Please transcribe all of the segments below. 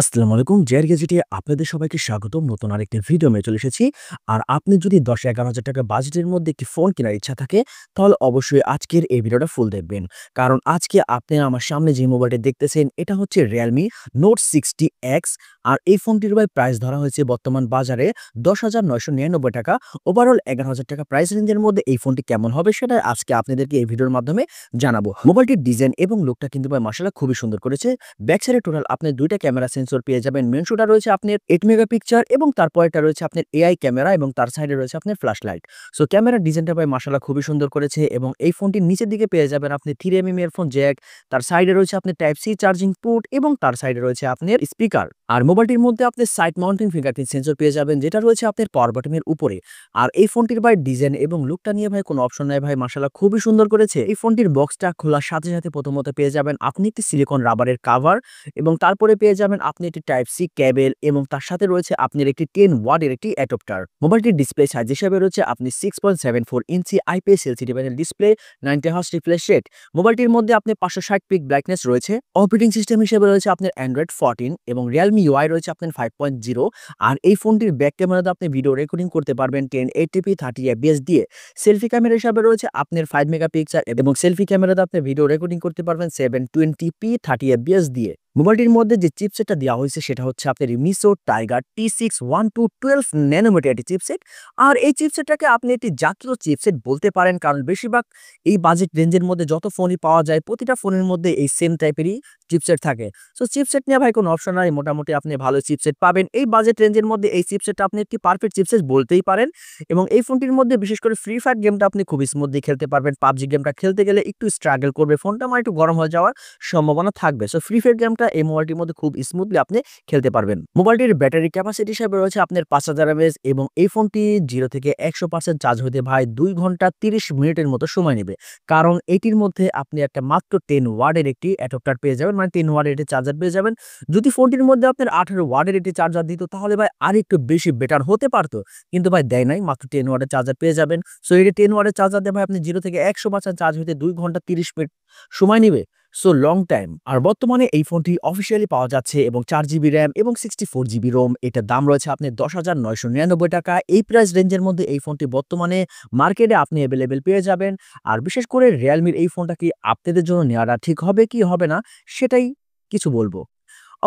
আসসালামু আলাইকুম। জেআর গ্যাজেটে আপনাদের সবাইকে স্বাগতম। নতুন আরেকটি ভিডিও নিয়ে চলে এসেছি। আর আপনি যদি ১০-১১,০০০ টাকা বাজেটের মধ্যে একটি ফোন কেনার ইচ্ছা থাকে, তাহলে অবশ্যই আজকের এই ভিডিওটা ফুল দেখবেন। কারণ আজকে আপনি আমার সামনে যে মোবাইলটি দেখতেছেন, এটা হচ্ছে Realme Note 60X। আর এই ফোনটির প্রাইস ধরা হয়েছে বর্তমান বাজারে ৳১০,৯৯৯ টাকা। ওভারঅল ৳১১,০০০ টাকা প্রাইস রেঞ্জের মধ্যে এই ফোনটি কেমন হবে, সেটা আজকে আপনাদেরকে এই ভিডিওর মাধ্যমে জানাবো। মোবাইলটির ডিজাইন এবং লুকটা কিন্তু মাশাআল্লাহ খুবই সুন্দর করেছে। ব্যাক সাইডে টোটাল আপনি ২ টা ক্যামেরা সেন্সর পেয়ে যাবেন। মেইন শোটা রয়েছে আপনার ৮ মেগাপিক্সেল এবং তারপরেরটা রয়েছে আপনার এআই ক্যামেরা এবং তার সাইডে রয়েছে আপনার ফ্ল্যাশ লাইট। সো ক্যামেরার ডিজাইনটা মাশাআল্লাহ খুবই সুন্দর করেছে এবং এই ফোনটির নিচের দিকে পেয়ে যাবেন আপনি 3mm ইয়ারফোন জ্যাক, তার সাইডে রয়েছে আপনার টাইপ সি চার্জিং পোর্ট এবং তার সাইডে রয়েছে আপনার স্পিকার। আর মোবাইলটির মধ্যে আপনি সাইড মাউন্টিং ফিঙ্গারপ্রিন্ট সেন্সর পেয়ে যাবেন, যেটা রয়েছে আপনার পাওয়ার বাটনের উপরে। আর এই ফোনটির ডিজাইন এবং লুকটা নিয়ে কোনো অপশন নাই মাশাআল্লাহ খুবই সুন্দর করেছে। এই ফোনটির বক্সটা খোলার সাথে সাথে প্রথমত পেয়ে যাবেন আপনি একটি সিলিকন রাবারের কাভার এবং তারপরে পেয়ে যাবেন আপনি একটি টাইপ সি কেবল এবং তার সাথে রয়েছে আপনার একটি 10 ওয়াটের একটি অ্যাডাপ্টার। মোবাইলটির ডিসপ্লে সাইজ হিসেবে রয়েছে আপনি 6.74 inch IPS LCD panel display, 90 hertz refresh rate. মোবাইলটির মধ্যে আপনি 560 পিক ব্রাইটনেস রয়েছে। অপারেটিং সিস্টেম হিসেবে রয়েছে আপনার Android 14 এবং Realme UI রয়েছে আপনার 5.0। আর এই ফোনটির ব্যাক ক্যামেরাতে আপনি ভিডিও রেকর্ডিং করতে পারবেন 1080p 30 fps দিয়ে। সেলফি ক্যামেরা হিসাবে রয়েছে আপনার 5 মেগাপিক্সেল এবং সেলফি ক্যামেরাতে আপনি ভিডিও রেকর্ডিং করতে পারবেন 720p 30 fps দিয়ে। মোবাইলটির মধ্যে যে চিপসেটটা দেওয়া হয়েছে সেটা হচ্ছে আপনার মিসো টাইগার T61212 ন্যানোমিটার একটি চিপসেট। আর এই চিপসেটটাকে আপনি একটি জাতীয় চিপসেট বলতে পারেন, কারণ বেশিরভাগ এই বাজেট রেঞ্জের মধ্যে যত ফোনই পাওয়া যায় প্রতিটা ফোনের মধ্যে এই সেম টাইপেরই চিপসেট থাকে। সো চিপসেট নিয়ে কোনো অপশন নাই, মোটামুটি আপনি ভালো চিপসেট পাবেন এই বাজেট রেঞ্জের মধ্যে। এই চিপসেটটা আপনি একটি পারফেক্ট চিপসেট বলতেই পারেন এবং এই ফোনটির মধ্যে বিশেষ করে ফ্রি ফায়ার গেমটা আপনি খুব স্মুথলি খেলতে পারবেন। পাবজি গেমটা খেলতে গেলে একটু স্ট্রাগল করবে, ফোনটা একটু গরম হয়ে যাওয়ার সম্ভাবনা থাকবে। সো ফ্রি ফায়ার গেমটা এই মোবাইলটির মধ্যে খুব স্মুথলি আপনি খেলতে পারবেন। মোবাইলটির ব্যাটারি ক্যাপাসিটি হিসেবে রয়েছে আপনার 5000 mAh এবং এই ফোনটি 0 থেকে 100% চার্জ হতে 2 ঘন্টা 30 মিনিটের মতো সময় নেবে। কারণ এটির মধ্যে আপনি একটা মাত্র 10 ওয়াটের একটি অ্যাডাপ্টার পেয়ে যাবেন, 10 ওয়াটের একটি চার্জার পেয়ে যাবেন। যদি ফোনটির মধ্যে আপনার 18 ওয়াটের একটি চার্জার দিত তাহলে আরেকটু বেশি বেটার হতে পারতো, কিন্তু দেয় নাই, মাত্র 10 ওয়াটের চার্জার পেয়ে যাবেন। সো এটি 10 ওয়াটের চার্জার দিয়ে আপনি 0 থেকে 100% চার্জ হতে 2 ঘন্টা 30 মিনিট সময় নেবে। So long time. আর বর্তমানে এই ফোনটি অফিসিয়ালি পাওয়া যাচ্ছে এবং 4GB র্যাম এবং 64GB রোম। এটার দাম রয়েছে আপনার 10,999 টাকা। এই প্রাইস রেঞ্জের মধ্যে এই ফোনটি বর্তমানে মার্কেটে আপনি অ্যাভেলেবেল পেয়ে যাবেন। আর বিশেষ করে রিয়েলমির এই ফোনটা কি আপনাদের জন্য নেওয়াটা ঠিক হবে কি হবে না, সেটাই কিছু বলবো।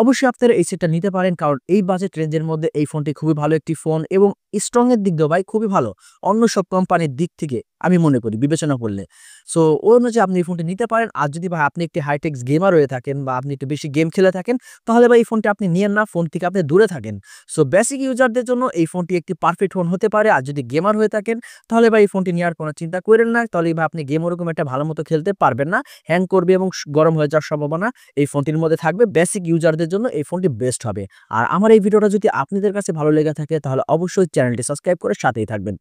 অবশ্যই আপনারা এই সেটটা নিতে পারেন, কারণ এই বাজেট রেঞ্জের মধ্যে এই ফোনটি খুবই ভালো একটি ফোন এবং স্ট্রং এর দিক দিয়েও খুবই ভালো অন্য সব কোম্পানির দিক থেকে আমি মনে করি বিবেচনা করলে। সো ওই অনুযায়ী আপনি এই ফোনটি নিতে পারেন। আর যদি আপনি একটি হাইটেক্স গেমার হয়ে থাকেন বা আপনি একটু বেশি গেম খেলে থাকেন, তাহলে এই ফোনটি আপনি নিয়েন না, ফোন থেকে আপনি দূরে থাকেন। সো বেসিক ইউজারদের জন্য এই ফোনটি একটি পারফেক্ট ফোন হতে পারে। আর যদি গেমার হয়ে থাকেন তাহলে এই ফোনটি নেওয়ার কোনো চিন্তা করেন না, তাহলে আপনি গেম ওরকম একটা ভালো মতো খেলতে পারবেন না, হ্যাং করবে এবং গরম হয়ে যাওয়ার সম্ভাবনা এই ফোনটির মধ্যে থাকবে। বেসিক ইউজারদের জন্য এই ফোনটি বেস্ট হবে। আর আমার এই ভিডিওটা যদি আপনাদের কাছে ভালো লেগে থাকে তাহলে অবশ্যই চ্যানেলটি সাবস্ক্রাইব করে সাথেই থাকবেন।